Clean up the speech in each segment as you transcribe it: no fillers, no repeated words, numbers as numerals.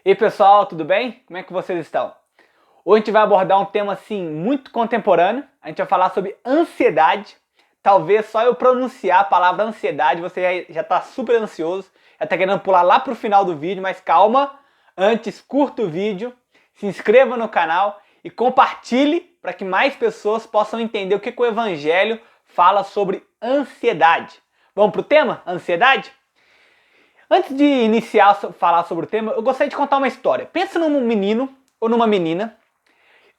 E aí pessoal, tudo bem? Como é que vocês estão? Hoje a gente vai abordar um tema assim muito contemporâneo. A gente vai falar sobre ansiedade. Talvez só eu pronunciar a palavra ansiedade você já está super ansioso, já está querendo pular lá para o final do vídeo, mas calma. Antes, curta o vídeo, se inscreva no canal e compartilhe para que mais pessoas possam entender o que o Evangelho fala sobre ansiedade. Vamos para o tema? Ansiedade? Antes de iniciar a falar sobre o tema, eu gostaria de contar uma história. Pensa num menino ou numa menina,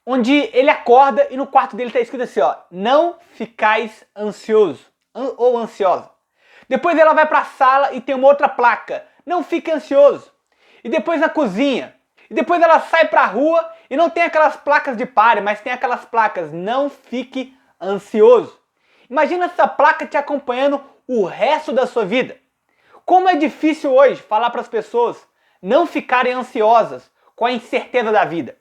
onde ele acorda e no quarto dele está escrito assim, ó, não ficais ansioso ou ansiosa. Depois ela vai para a sala e tem uma outra placa, não fique ansioso. E depois na cozinha. E depois ela sai para a rua e não tem aquelas placas de pare, mas tem aquelas placas, não fique ansioso. Imagina essa placa te acompanhando o resto da sua vida. Como é difícil hoje falar para as pessoas não ficarem ansiosas com a incerteza da vida.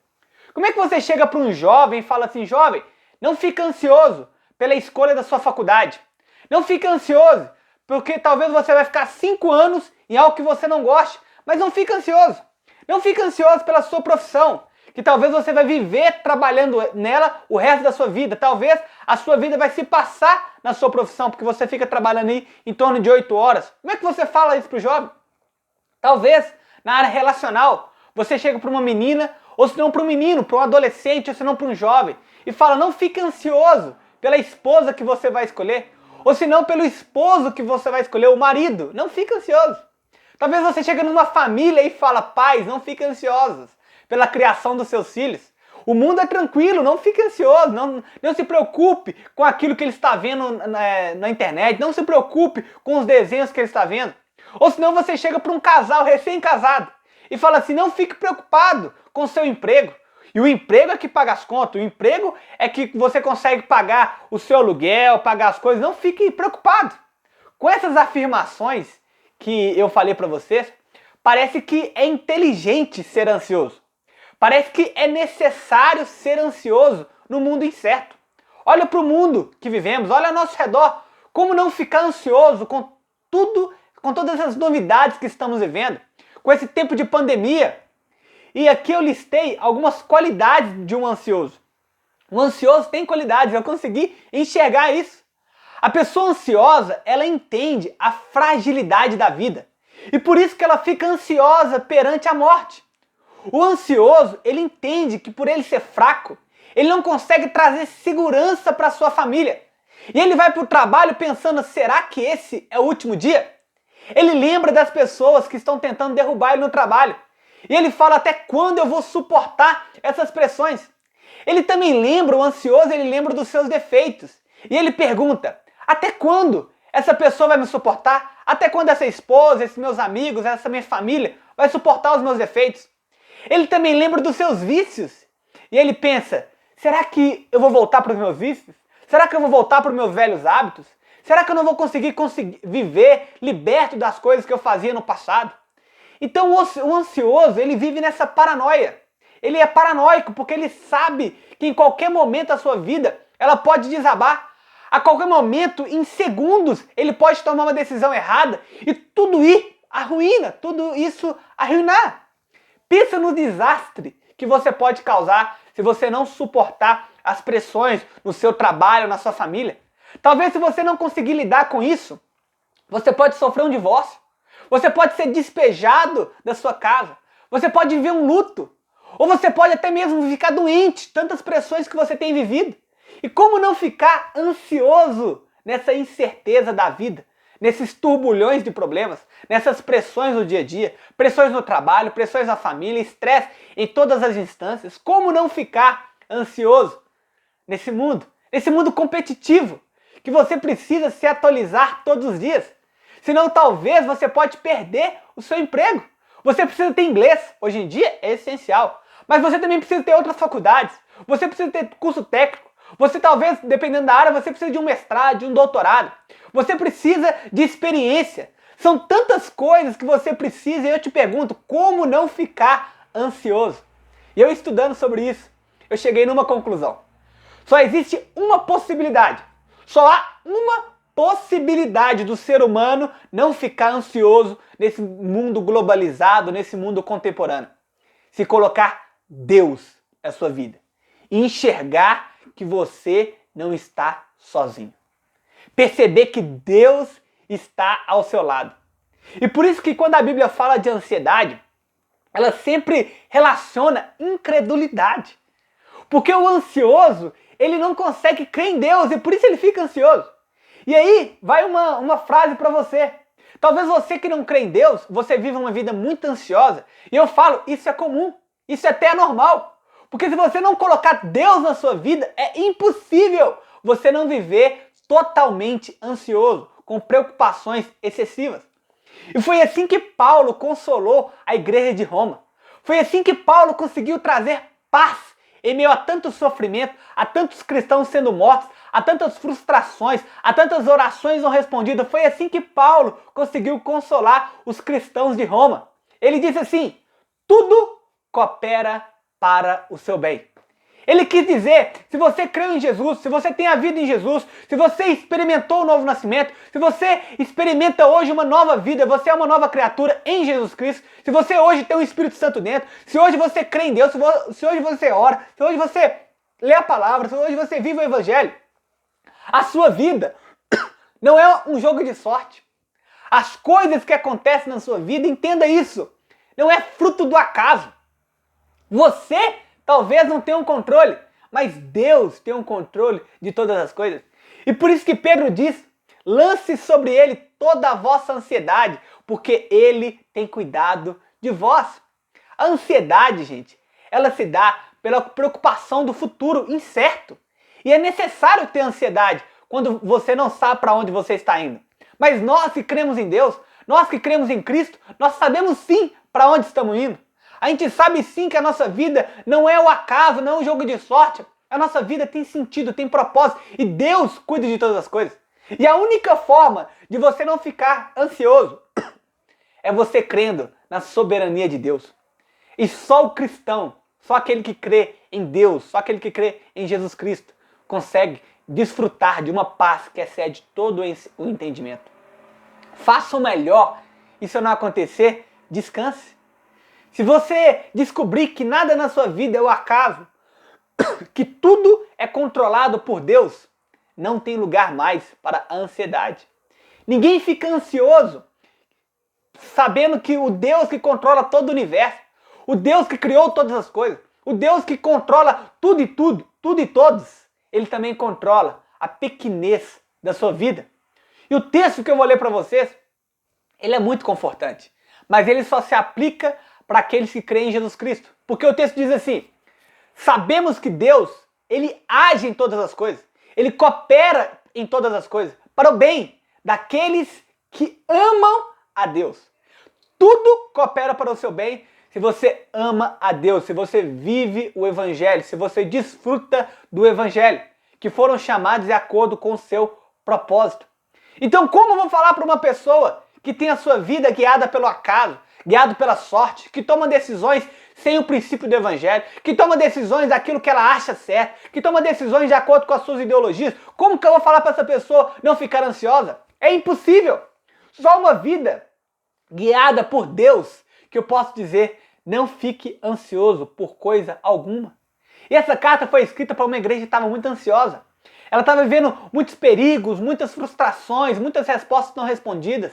Como é que você chega para um jovem e fala assim, jovem, não fica ansioso pela escolha da sua faculdade. Não fica ansioso, porque talvez você vai ficar 5 anos em algo que você não goste, mas não fica ansioso. Não fica ansioso pela sua profissão, que talvez você vai viver trabalhando nela o resto da sua vida. Talvez a sua vida vai se passar na sua profissão, porque você fica trabalhando aí em torno de 8 horas. Como é que você fala isso para o jovem? Talvez na área relacional, você chega para uma menina, ou se não para um menino, para um adolescente, ou se não para um jovem, e fala, não fique ansioso pela esposa que você vai escolher, ou se não pelo esposo que você vai escolher, o marido. Não fique ansioso. Talvez você chegue numa família e fala, pais, não fiquem ansiosos pela criação dos seus filhos. O mundo é tranquilo, não fique ansioso, não se preocupe com aquilo que ele está vendo na internet, não se preocupe com os desenhos que ele está vendo. Ou senão você chega para um casal recém-casado e fala assim, não fique preocupado com o seu emprego. E o emprego é que paga as contas, o emprego é que você consegue pagar o seu aluguel, pagar as coisas, não fique preocupado. Com essas afirmações que eu falei para vocês, parece que é inteligente ser ansioso. Parece que é necessário ser ansioso no mundo incerto. Olha para o mundo que vivemos, olha ao nosso redor. Como não ficar ansioso com tudo, com todas as novidades que estamos vivendo, com esse tempo de pandemia? E aqui eu listei algumas qualidades de um ansioso. Um ansioso tem qualidades, eu consegui enxergar isso. A pessoa ansiosa, ela entende a fragilidade da vida. E por isso que ela fica ansiosa perante a morte. O ansioso, ele entende que por ele ser fraco, ele não consegue trazer segurança para sua família. E ele vai para o trabalho pensando, será que esse é o último dia? Ele lembra das pessoas que estão tentando derrubar ele no trabalho. E ele fala, até quando eu vou suportar essas pressões? Ele também lembra, o ansioso, ele lembra dos seus defeitos. E ele pergunta, até quando essa pessoa vai me suportar? Até quando essa esposa, esses meus amigos, essa minha família vai suportar os meus defeitos? Ele também lembra dos seus vícios. E ele pensa, será que eu vou voltar para os meus vícios? Será que eu vou voltar para os meus velhos hábitos? Será que eu não vou conseguir viver liberto das coisas que eu fazia no passado? Então o ansioso, ele vive nessa paranoia. Ele é paranoico porque ele sabe que em qualquer momento da sua vida ela pode desabar. A qualquer momento, em segundos, ele pode tomar uma decisão errada e tudo isso arruinar. Pensa no desastre que você pode causar se você não suportar as pressões no seu trabalho, na sua família. Talvez se você não conseguir lidar com isso, você pode sofrer um divórcio. Você pode ser despejado da sua casa. Você pode viver um luto. Ou você pode até mesmo ficar doente, tantas pressões que você tem vivido. E como não ficar ansioso nessa incerteza da vida? Nesses turbulhões de problemas, nessas pressões no dia a dia, pressões no trabalho, pressões na família, estresse em todas as instâncias. Como não ficar ansioso nesse mundo competitivo, que você precisa se atualizar todos os dias? Senão talvez você pode perder o seu emprego. Você precisa ter inglês, hoje em dia é essencial, mas você também precisa ter outras faculdades, você precisa ter curso técnico. Você talvez, dependendo da área, você precisa de um mestrado, de um doutorado. Você precisa de experiência. São tantas coisas que você precisa e eu te pergunto, como não ficar ansioso? E eu estudando sobre isso, eu cheguei numa conclusão. Só existe uma possibilidade. Só há uma possibilidade do ser humano não ficar ansioso nesse mundo globalizado, nesse mundo contemporâneo. se colocar Deus na sua vida e enxergar que você não está sozinho. Perceber que Deus está ao seu lado. E por isso que quando a Bíblia fala de ansiedade, ela sempre relaciona incredulidade. Porque o ansioso, ele não consegue crer em Deus e por isso ele fica ansioso. E aí vai uma frase para você. Talvez você que não crê em Deus, você vive uma vida muito ansiosa. E eu falo, isso é comum, isso até é normal. Porque se você não colocar Deus na sua vida, é impossível você não viver totalmente ansioso, com preocupações excessivas. E foi assim que Paulo consolou a igreja de Roma. Foi assim que Paulo conseguiu trazer paz em meio a tanto sofrimento, a tantos cristãos sendo mortos, a tantas frustrações, a tantas orações não respondidas. Foi assim que Paulo conseguiu consolar os cristãos de Roma. Ele disse assim: tudo coopera para o seu bem. Ele quis dizer, se você creu em Jesus, se você tem a vida em Jesus, se você experimentou o novo nascimento, se você experimenta hoje uma nova vida, você é uma nova criatura em Jesus Cristo, se você hoje tem o Espírito Santo dentro, se hoje você crê em Deus, se hoje você ora, se hoje você lê a palavra, se hoje você vive o Evangelho, a sua vida não é um jogo de sorte. As coisas que acontecem na sua vida, entenda isso, não é fruto do acaso. Você talvez não tenha um controle, mas Deus tem um controle de todas as coisas. E por isso que Pedro diz, lance sobre ele toda a vossa ansiedade, porque ele tem cuidado de vós. A ansiedade, gente, ela se dá pela preocupação do futuro incerto. E é necessário ter ansiedade quando você não sabe para onde você está indo. Mas nós que cremos em Deus, nós que cremos em Cristo, nós sabemos sim para onde estamos indo. A gente sabe sim que a nossa vida não é o acaso, não é um jogo de sorte. A nossa vida tem sentido, tem propósito e Deus cuida de todas as coisas. E a única forma de você não ficar ansioso é você crendo na soberania de Deus. E só o cristão, só aquele que crê em Deus, só aquele que crê em Jesus Cristo, consegue desfrutar de uma paz que excede todo o entendimento. Faça o melhor e se não acontecer, descanse. Se você descobrir que nada na sua vida é o acaso, que tudo é controlado por Deus, não tem lugar mais para a ansiedade. Ninguém fica ansioso sabendo que o Deus que controla todo o universo, o Deus que criou todas as coisas, o Deus que controla tudo e todos, ele também controla a pequenez da sua vida. E o texto que eu vou ler para vocês, ele é muito confortante, mas ele só se aplica para aqueles que creem em Jesus Cristo. Porque o texto diz assim, sabemos que Deus, ele age em todas as coisas, ele coopera em todas as coisas, para o bem daqueles que amam a Deus. Tudo coopera para o seu bem se você ama a Deus, se você vive o Evangelho, se você desfruta do Evangelho, que foram chamados de acordo com o seu propósito. Então, como eu vou falar para uma pessoa que tem a sua vida guiada pelo acaso, guiado pela sorte, que toma decisões sem o princípio do Evangelho, que toma decisões daquilo que ela acha certo, que toma decisões de acordo com as suas ideologias, como que eu vou falar para essa pessoa não ficar ansiosa? É impossível. Só uma vida guiada por Deus que eu posso dizer, não fique ansioso por coisa alguma. E essa carta foi escrita para uma igreja que estava muito ansiosa. Ela estava vivendo muitos perigos, muitas frustrações, muitas respostas não respondidas,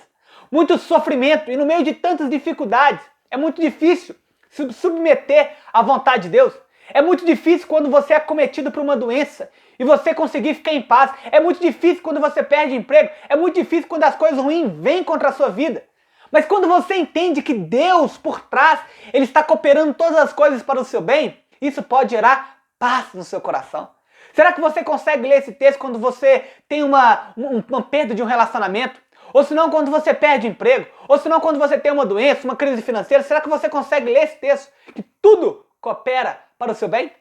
muito sofrimento, e no meio de tantas dificuldades, é muito difícil se submeter à vontade de Deus. É muito difícil quando você é acometido por uma doença e você conseguir ficar em paz. É muito difícil quando você perde emprego. É muito difícil quando as coisas ruins vêm contra a sua vida. Mas quando você entende que Deus, por trás, Ele está cooperando todas as coisas para o seu bem, isso pode gerar paz no seu coração. Será que você consegue ler esse texto quando você tem uma perda de um relacionamento? Ou se não, quando você perde emprego? Ou se não, quando você tem uma doença, uma crise financeira? Será que você consegue ler esse texto? Que tudo coopera para o seu bem?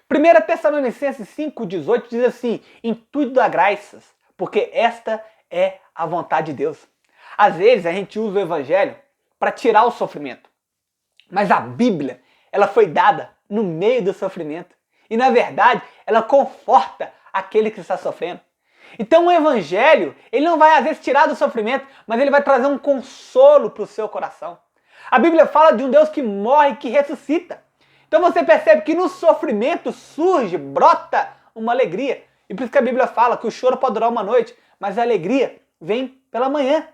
1 Tessalonicenses 5,18 diz assim, em tudo dá graças, porque esta é a vontade de Deus. Às vezes a gente usa o Evangelho para tirar o sofrimento. Mas a Bíblia, ela foi dada no meio do sofrimento. E na verdade, ela conforta aquele que está sofrendo. Então o Evangelho, ele não vai às vezes tirar do sofrimento, mas ele vai trazer um consolo para o seu coração. A Bíblia fala de um Deus que morre e que ressuscita. Então você percebe que no sofrimento surge, brota uma alegria. E por isso que a Bíblia fala que o choro pode durar uma noite, mas a alegria vem pela manhã.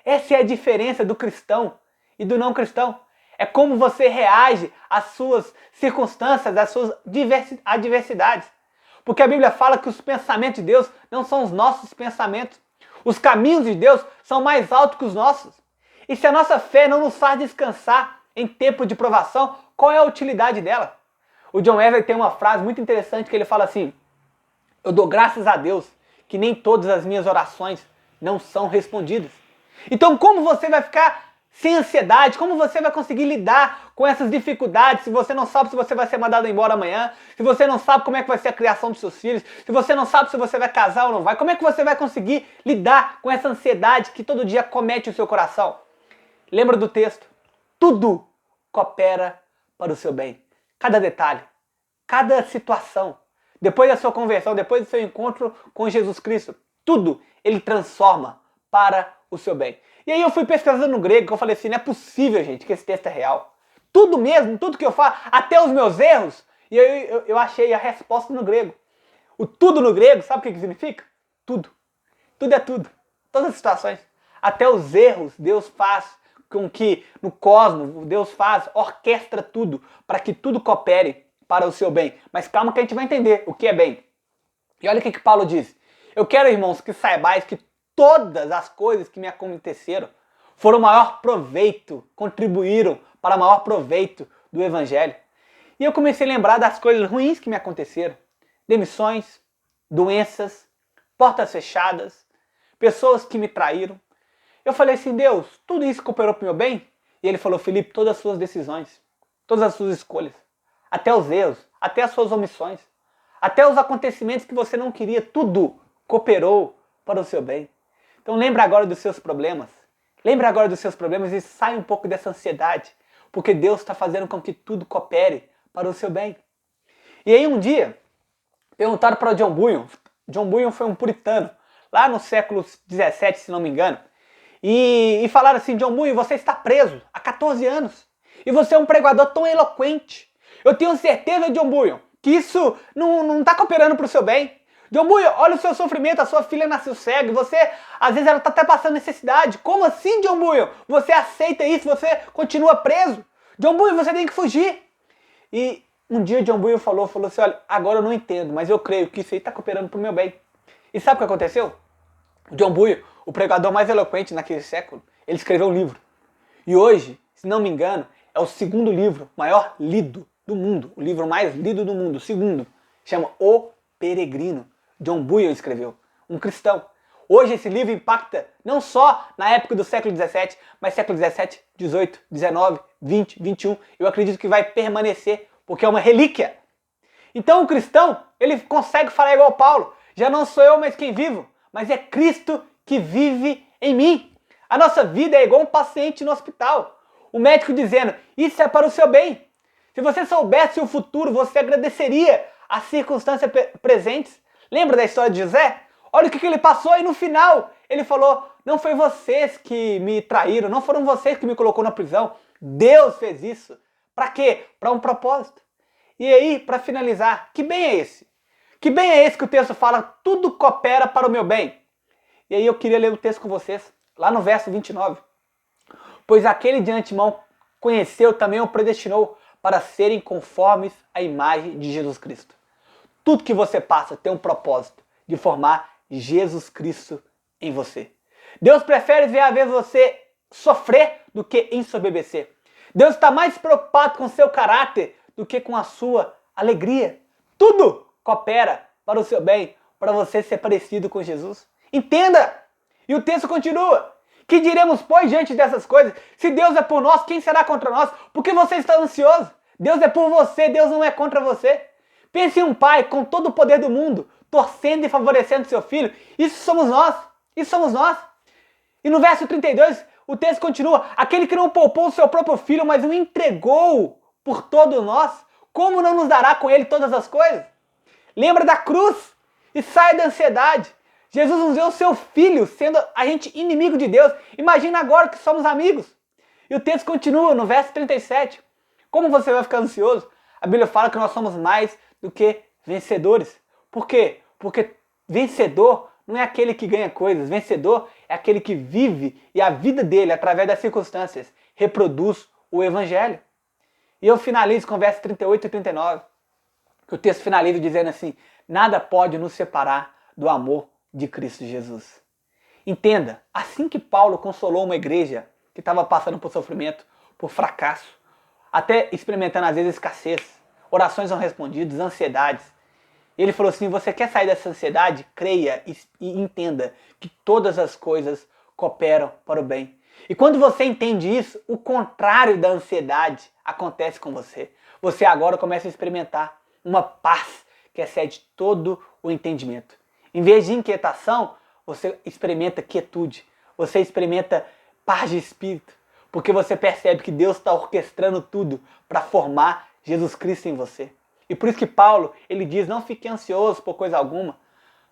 Essa é a diferença do cristão e do não cristão. É como você reage às suas circunstâncias, às suas adversidades. Porque a Bíblia fala que os pensamentos de Deus não são os nossos pensamentos. Os caminhos de Deus são mais altos que os nossos. E se a nossa fé não nos faz descansar em tempo de provação, qual é a utilidade dela? O John Wesley tem uma frase muito interessante que ele fala assim: eu dou graças a Deus que nem todas as minhas orações não são respondidas. Então como você vai ficar sem ansiedade? Como você vai conseguir lidar com essas dificuldades se você não sabe se você vai ser mandado embora amanhã? Se você não sabe como é que vai ser a criação dos seus filhos? Se você não sabe se você vai casar ou não vai? Como é que você vai conseguir lidar com essa ansiedade que todo dia comete o seu coração? Lembra do texto? Tudo coopera para o seu bem. Cada detalhe, cada situação. Depois da sua conversão, depois do seu encontro com Jesus Cristo, tudo Ele transforma para o seu bem. E aí eu fui pesquisando no grego, que eu falei assim, não é possível, gente, que esse texto é real. Tudo mesmo, tudo que eu falo, até os meus erros, e eu achei a resposta no grego. O tudo no grego, sabe o que significa? Tudo. Tudo é tudo. Todas as situações. Até os erros, Deus faz com que no cosmos, Deus faz, orquestra tudo, para que tudo coopere para o seu bem. Mas calma que a gente vai entender o que é bem. E olha o que Paulo diz. Eu quero, irmãos, que saibais que todas as coisas que me aconteceram foram maior proveito, contribuíram para maior proveito do Evangelho. E eu comecei a lembrar das coisas ruins que me aconteceram. Demissões, doenças, portas fechadas, pessoas que me traíram. Eu falei assim, Deus, tudo isso cooperou para o meu bem? E Ele falou, Felipe, todas as suas decisões, todas as suas escolhas, até os erros, até as suas omissões, até os acontecimentos que você não queria, tudo cooperou para o seu bem. Então lembra agora dos seus problemas. Lembra agora dos seus problemas e sai um pouco dessa ansiedade. Porque Deus está fazendo com que tudo coopere para o seu bem. E aí um dia, perguntaram para John Bunyan. John Bunyan foi um puritano, lá no século 17, se não me engano. E falaram assim, John Bunyan, você está preso há 14 anos. E você é um pregador tão eloquente. Eu tenho certeza, John Bunyan, que isso não está cooperando para o seu bem. John Bunyan, olha o seu sofrimento, a sua filha nasceu cega, e você, às vezes ela está até passando necessidade. Como assim, John Bunyan? Você aceita isso, você continua preso? John Bunyan, você tem que fugir. E um dia John Bunyan falou assim, olha, agora eu não entendo, mas eu creio que isso aí está cooperando para o meu bem. E sabe o que aconteceu? John Bunyan, o pregador mais eloquente naquele século, ele escreveu um livro. E hoje, se não me engano, é o segundo livro maior lido do mundo. O livro mais lido do mundo, o segundo. Chama O Peregrino. John Bunyan escreveu, um cristão. Hoje esse livro impacta não só na época do século XVII, mas século XVII, XVIII, XIX, XX, XXI. Eu acredito que vai permanecer, porque é uma relíquia. Então o cristão, ele consegue falar igual Paulo. Já não sou eu mais quem vivo, mas é Cristo que vive em mim. A nossa vida é igual um paciente no hospital. O médico dizendo, isso é para o seu bem. Se você soubesse o futuro, você agradeceria as circunstâncias presentes. Lembra da história de José? Olha o que ele passou e no final ele falou, não foi vocês que me traíram, não foram vocês que me colocou na prisão. Deus fez isso. Para quê? Para um propósito. E aí, para finalizar, que bem é esse? Que bem é esse que o texto fala, tudo coopera para o meu bem? E aí eu queria ler o texto com vocês, lá no verso 29. Pois aquele de antemão conheceu, também o predestinou para serem conformes à imagem de Jesus Cristo. Tudo que você passa tem um propósito de formar Jesus Cristo em você. Deus prefere ver você sofrer do que ensoberbecer. Deus está mais preocupado com o seu caráter do que com a sua alegria. Tudo coopera para o seu bem, para você ser parecido com Jesus. Entenda! E o texto continua. Que diremos, pois, diante dessas coisas? Se Deus é por nós, quem será contra nós? Por que você está ansioso? Deus é por você, Deus não é contra você. Pense em um pai com todo o poder do mundo, torcendo e favorecendo seu filho. Isso somos nós. Isso somos nós. E no verso 32, o texto continua. Aquele que não poupou o seu próprio filho, mas o entregou por todos nós, como não nos dará com ele todas as coisas? Lembra da cruz e sai da ansiedade. Jesus nos deu o seu filho, sendo a gente inimigo de Deus. Imagina agora que somos amigos. E o texto continua no verso 37. Como você vai ficar ansioso? A Bíblia fala que nós somos mais do que vencedores. Por quê? Porque vencedor não é aquele que ganha coisas. Vencedor é aquele que vive e a vida dele, através das circunstâncias, reproduz o Evangelho. E eu finalizo com versos 38 e 39. Que o texto finaliza dizendo assim: nada pode nos separar do amor de Cristo Jesus. Entenda, assim que Paulo consolou uma igreja que estava passando por sofrimento, por fracasso, até experimentando às vezes escassez, orações não respondidas, ansiedades, ele falou assim: você quer sair dessa ansiedade? Creia e entenda que todas as coisas cooperam para o bem. E quando você entende isso, o contrário da ansiedade acontece com você. Você agora começa a experimentar uma paz que excede todo o entendimento. Em vez de inquietação, você experimenta quietude. Você experimenta paz de espírito. Porque você percebe que Deus está orquestrando tudo para formar Jesus Cristo em você. E por isso que Paulo, ele diz: não fique ansioso por coisa alguma.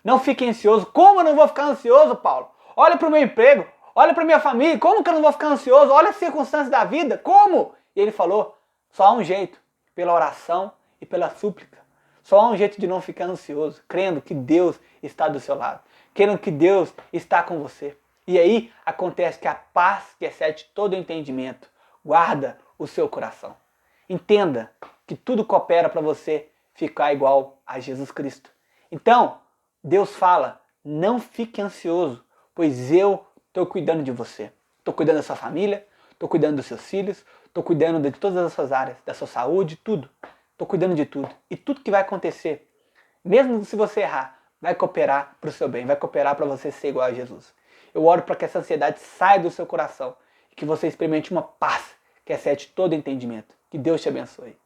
Não fique ansioso. Como eu não vou ficar ansioso, Paulo? Olha para o meu emprego. Olha para minha família. Como que eu não vou ficar ansioso? Olha as circunstâncias da vida. Como? E ele falou: só há um jeito. Pela oração e pela súplica. Só há um jeito de não ficar ansioso. Crendo que Deus está do seu lado. Crendo que Deus está com você. E aí acontece que a paz que excede todo o entendimento guarda o seu coração. Entenda que tudo coopera para você ficar igual a Jesus Cristo. Então, Deus fala: não fique ansioso, pois eu estou cuidando de você. Estou cuidando da sua família, estou cuidando dos seus filhos, estou cuidando de todas as suas áreas, da sua saúde, tudo. Estou cuidando de tudo. E tudo que vai acontecer, mesmo se você errar, vai cooperar para o seu bem, vai cooperar para você ser igual a Jesus. Eu oro para que essa ansiedade saia do seu coração e que você experimente uma paz que excede todo entendimento. Que Deus te abençoe.